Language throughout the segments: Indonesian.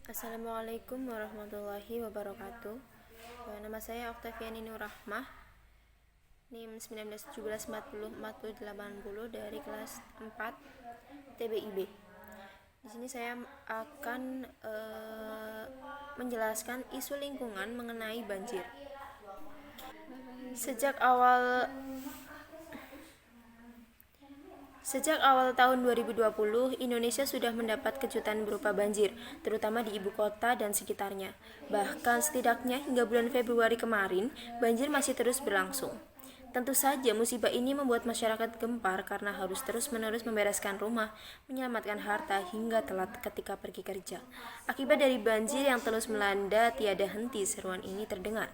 Assalamualaikum warahmatullahi wabarakatuh. Nama saya Oktaviani Nur Rahmah, NIM 1917404080 dari kelas 4 TBIB. Di sini saya akan menjelaskan isu lingkungan mengenai banjir. Sejak awal tahun 2020, Indonesia sudah mendapat kejutan berupa banjir, terutama di ibu kota dan sekitarnya. Bahkan setidaknya hingga bulan Februari kemarin, banjir masih terus berlangsung. Tentu saja musibah ini membuat masyarakat gempar karena harus terus-menerus membereskan rumah, menyelamatkan harta hingga telat ketika pergi kerja. Akibat dari banjir yang terus melanda, tiada henti seruan ini terdengar.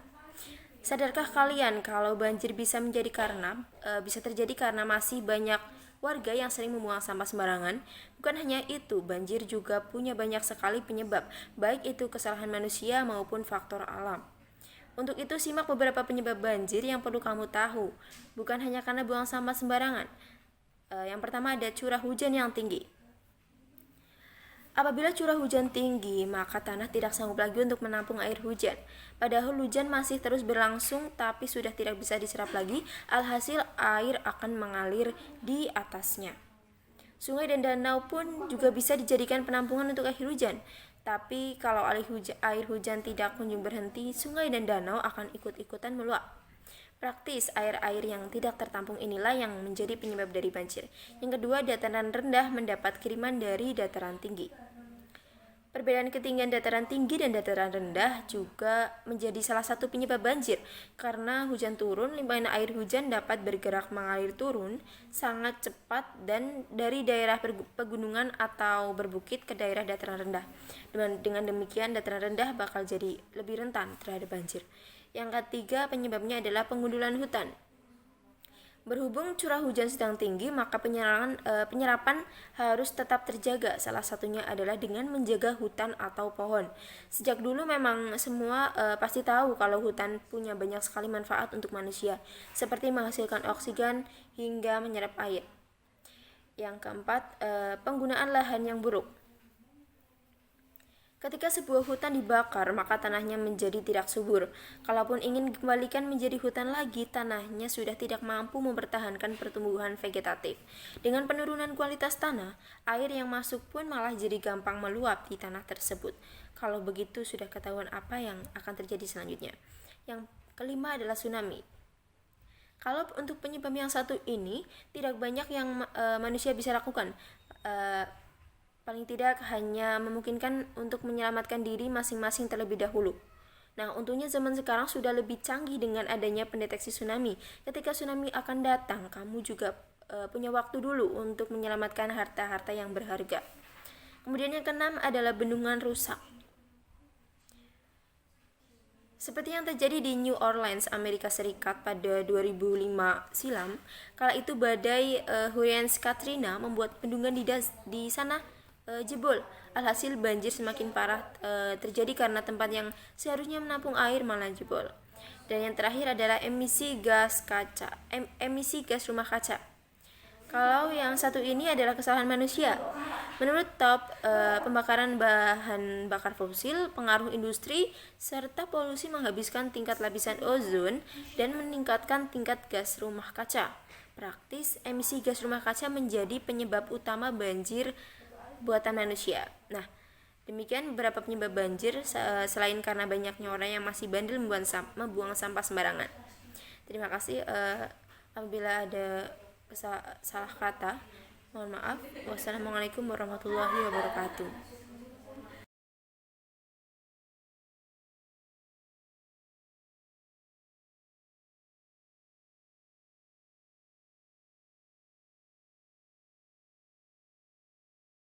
Sadarkah kalian kalau banjir bisa terjadi karena masih banyak warga yang sering membuang sampah sembarangan? Bukan hanya itu, banjir juga punya banyak sekali penyebab, baik itu kesalahan manusia maupun faktor alam. Untuk itu, simak beberapa penyebab banjir yang perlu kamu tahu. Bukan hanya karena buang sampah sembarangan. Yang pertama ada curah hujan yang tinggi. Apabila curah hujan tinggi, maka tanah tidak sanggup lagi untuk menampung air hujan. Padahal hujan masih terus berlangsung, tapi sudah tidak bisa diserap lagi, alhasil air akan mengalir di atasnya. Sungai dan danau pun juga bisa dijadikan penampungan untuk air hujan. Tapi kalau air hujan tidak kunjung berhenti, sungai dan danau akan ikut-ikutan meluap. Praktis, air-air yang tidak tertampung inilah yang menjadi penyebab dari banjir. Yang kedua, dataran rendah mendapat kiriman dari dataran tinggi. Perbedaan ketinggian dataran tinggi dan dataran rendah juga menjadi salah satu penyebab banjir. Karena hujan turun, limpahan air hujan dapat bergerak mengalir turun sangat cepat dan dari daerah pegunungan atau berbukit ke daerah dataran rendah. Dengan demikian, dataran rendah bakal jadi lebih rentan terhadap banjir. Yang ketiga, penyebabnya adalah pengundulan hutan. Berhubung curah hujan sedang tinggi, maka penyerapan harus tetap terjaga. Salah satunya adalah dengan menjaga hutan atau pohon. Sejak dulu memang semua pasti tahu kalau hutan punya banyak sekali manfaat untuk manusia, seperti menghasilkan oksigen hingga menyerap air. Yang keempat, penggunaan lahan yang buruk. Ketika sebuah hutan dibakar, maka tanahnya menjadi tidak subur. Kalaupun ingin dikembalikan menjadi hutan lagi, tanahnya sudah tidak mampu mempertahankan pertumbuhan vegetatif. Dengan penurunan kualitas tanah, air yang masuk pun malah jadi gampang meluap di tanah tersebut. Kalau begitu, sudah ketahuan apa yang akan terjadi selanjutnya. Yang kelima adalah tsunami. Kalau untuk penyebab yang satu ini, tidak banyak yang manusia bisa lakukan. Paling tidak hanya memungkinkan untuk menyelamatkan diri masing-masing terlebih dahulu. Nah, untungnya zaman sekarang sudah lebih canggih dengan adanya pendeteksi tsunami. Ketika tsunami akan datang, kamu juga punya waktu dulu untuk menyelamatkan harta-harta yang berharga. Kemudian yang keenam adalah bendungan rusak. Seperti yang terjadi di New Orleans, Amerika Serikat pada 2005 silam, kala itu badai Hurricane Katrina membuat bendungan di sana jebol. Alhasil banjir semakin parah terjadi karena tempat yang seharusnya menampung air malah jebol. Dan yang terakhir adalah emisi gas rumah kaca. Kalau yang satu ini adalah kesalahan manusia. Menurut top, pembakaran bahan bakar fosil, pengaruh industri, serta polusi menghabiskan tingkat lapisan ozon dan meningkatkan tingkat gas rumah kaca. Praktis, emisi gas rumah kaca menjadi penyebab utama banjir buatan manusia. Nah, demikian beberapa penyebab banjir selain karena banyaknya orang yang masih bandel membuang sampah sembarangan. Terima kasih. Apabila ada salah kata, mohon maaf. Wassalamualaikum warahmatullahi wabarakatuh.